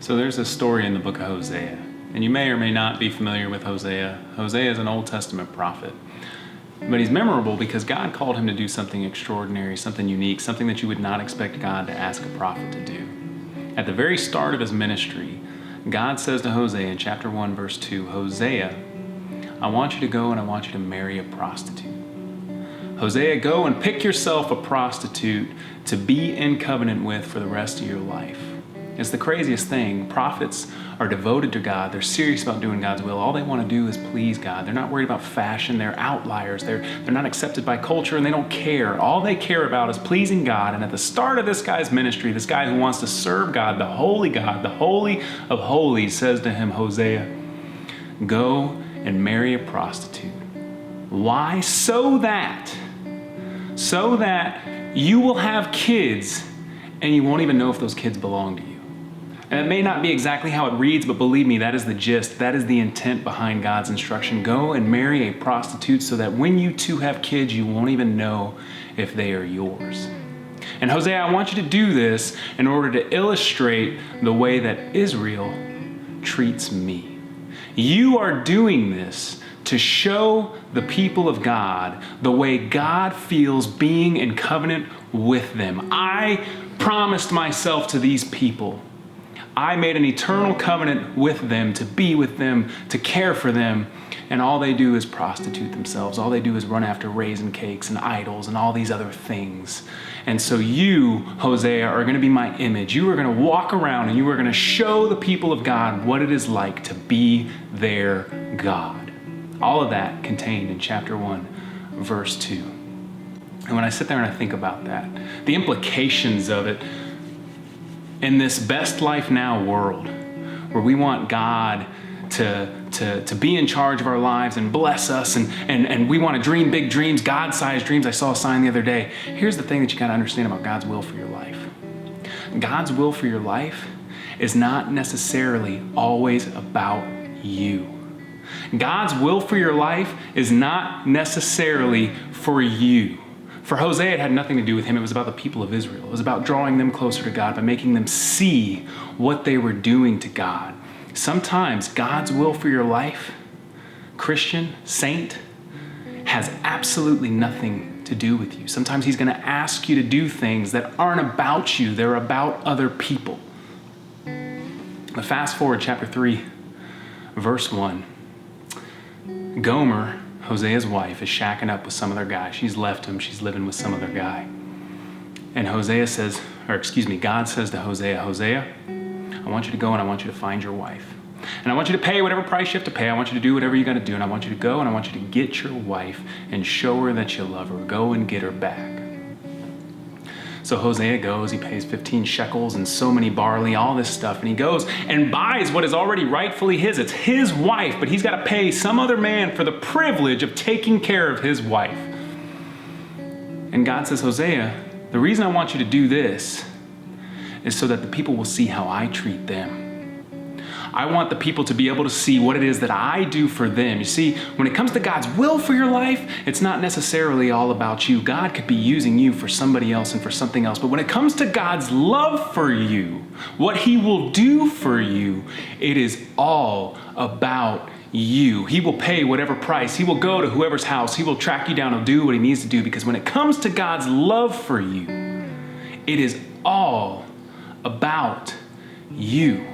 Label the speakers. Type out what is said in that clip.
Speaker 1: So there's a story in the book of Hosea, and you may or may not be familiar with Hosea. Hosea is an Old Testament prophet, but he's memorable because God called him to do something extraordinary, something unique, something that you would not expect God to ask a prophet to do. At the very start of his ministry, God says to Hosea in chapter 1, verse 2, Hosea, I want you to go and I want you to marry a prostitute. Hosea, go and pick yourself a prostitute to be in covenant with for the rest of your life. It's the craziest thing. Prophets are devoted to God. They're serious about doing God's will. All they want to do is please God. They're not worried about fashion. They're outliers. They're not accepted by culture, and they don't care. All they care about is pleasing God. And at the start of this guy's ministry, this guy who wants to serve God, the Holy of Holies, says to him, Hosea, go and marry a prostitute. Why? So that you will have kids and you won't even know if those kids belong to you. And it may not be exactly how it reads, but believe me, that is the gist. That is the intent behind God's instruction. Go and marry a prostitute so that when you two have kids, you won't even know if they are yours. And Hosea, I want you to do this in order to illustrate the way that Israel treats me. You are doing this to show the people of God the way God feels being in covenant with them. I promised myself to these people. I made an eternal covenant with them, to be with them, to care for them, and all they do is prostitute themselves. All they do is run after raisin cakes and idols and all these other things. And so you, Hosea, are going to be my image. You are going to walk around and you are going to show the people of God what it is like to be their God. All of that contained in chapter 1, verse 2. And when I sit there and I think about that, the implications of it in this best life now world, where we want God to be in charge of our lives and bless us, and we want to dream big dreams, God-sized dreams. I saw a sign the other day. Here's the thing that you got to understand about God's will for your life. God's will for your life is not necessarily always about you. God's will for your life is not necessarily for you. For Hosea, it had nothing to do with him. It was about the people of Israel. It was about drawing them closer to God by making them see what they were doing to God. Sometimes God's will for your life, Christian, saint, has absolutely nothing to do with you. Sometimes he's going to ask you to do things that aren't about you. They're about other people. But fast forward chapter 3, verse 1. Gomer, Hosea's wife, is shacking up with some other guy. She's left him. She's living with some other guy. And God says to Hosea, Hosea, I want you to go and I want you to find your wife. And I want you to pay whatever price you have to pay. I want you to do whatever you got to do. And I want you to go and I want you to get your wife and show her that you love her. Go and get her back. So Hosea goes, he pays 15 shekels and so many barley, all this stuff. And he goes and buys what is already rightfully his. It's his wife, but he's got to pay some other man for the privilege of taking care of his wife. And God says, Hosea, the reason I want you to do this is so that the people will see how I treat them. I want the people to be able to see what it is that I do for them. You see, when it comes to God's will for your life, it's not necessarily all about you. God could be using you for somebody else and for something else. But when it comes to God's love for you, what he will do for you, it is all about you. He will pay whatever price. He will go to whoever's house. He will track you down and do what he needs to do. Because when it comes to God's love for you, it is all about you.